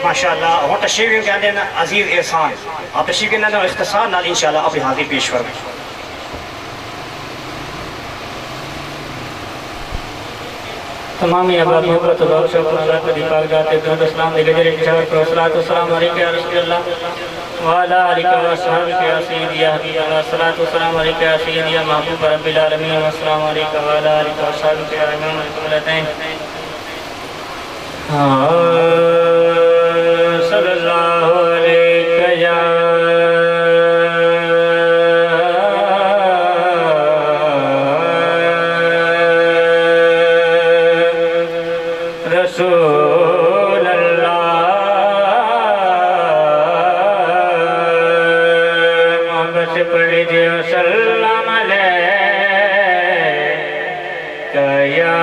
माशाअल्लाह और तशरीफ के अंदर अजीज एहसान आप तशरीफ के अंदर इख्तिसार नाल इंशाअल्लाह अपनी हाजिर पेश फरमाएं। तमाम आबादियों को तबाह से अल्लाह को दीपाक जाते दुरूद इस्लाम दे गजरे इंशाअल्लाह को सलातो सलाम अलैका या रसूलल्लाह व अला आलिका व अस्हाबिका या सय्यदी या हबीब अल्लाह सलातो सलाम अलैका या सय्यदी या महबूब रब्बिल आलमीन व अस्सलाम अलैका व अला आलिका व अस्हाबिका या इमाम अल-क़िबलतैन सल्लल्लाहु अलैका या रसूल अल्लाह मोहब्बत से पढ़ दियो सल्लम अलैका या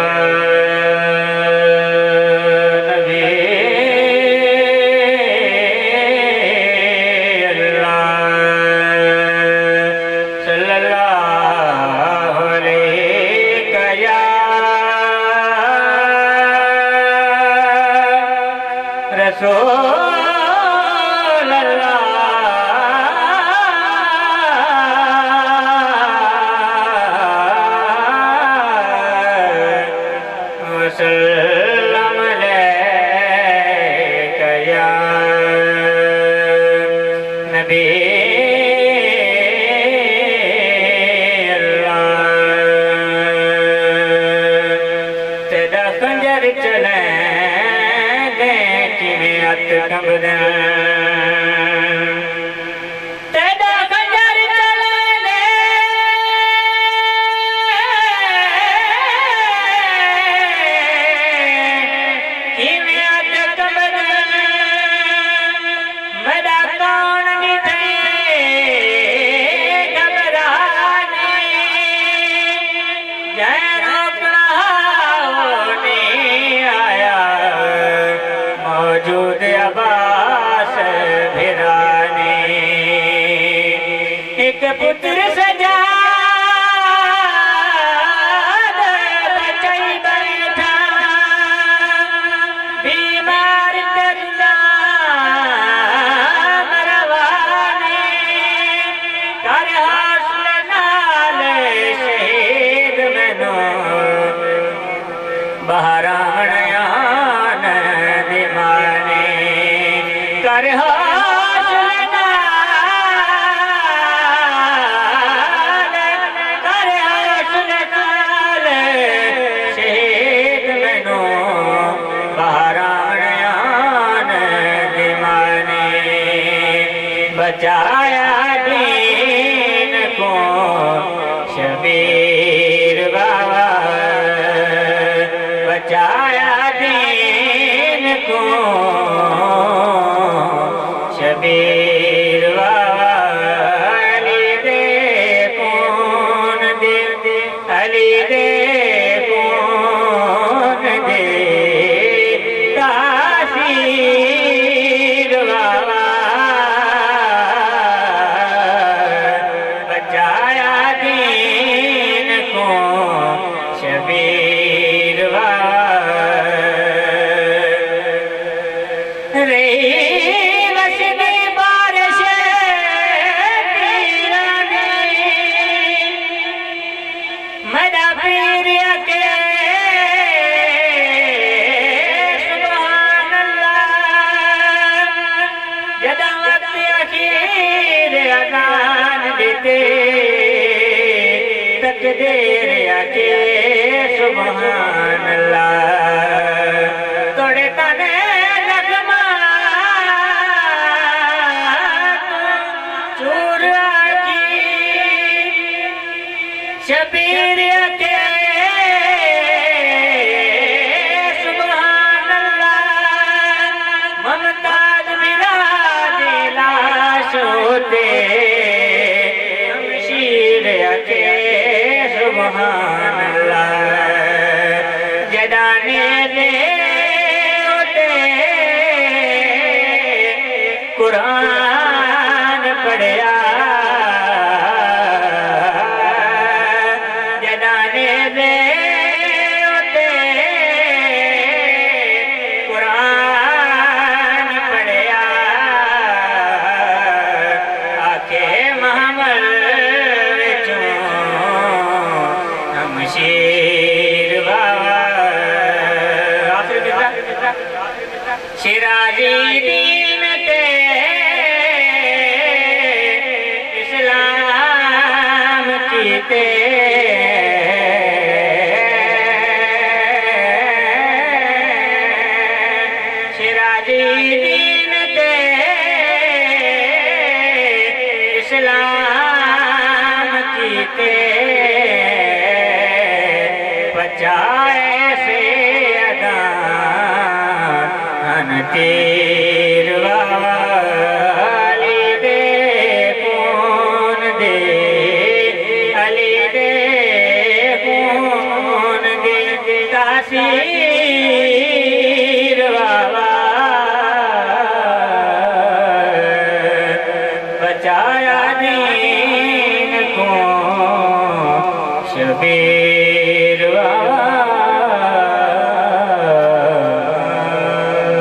नबी अल्लाह सल्लल्लाहु अलैका या रसूल अल्लाह वसल्लम अलैका या नबी अल्लाह तेरा खंजर चले तेरा खंजर चले किवें अत कबद मेरा कौन निठे घबराने जय रोकना नहीं आया मौजूद अब्बास भिराने एक पुत्र सजा बचाई बैठा बीमार करना मरवाने कर हौसले नाल शहीद मैनू बाहर आन दिमाने कर हौसले नाल शहीद मैनू बाहर आन दिमाने बचाया दीन को शबीर बाबा बचाया दीन को शबीर बाबा अली दे कौन दे अली दे कौन दे तासीर बाबा बचाया दीन को शबीर बाबा रे वसनी बारिश पीरानी मदा पीर के सुभान अल्लाह जदा वक्त अखीर अजान देते तकदीर के सुभान अल्लाह तोड़े तने शबीर के सुभान अल्लाह ममताज बिरादी लाश होते शमशीर के सुभान अल्लाह जदाने दे होते कुरान पढ़या कुरान सिराजी दीन ते इस्लाम कीते सिराजी दीन ते इस्लाम कीते बचाए से अदान तीर वाली दे कौन दे अली दे कौन दे तासीर वाला बचाया दीन को शबीर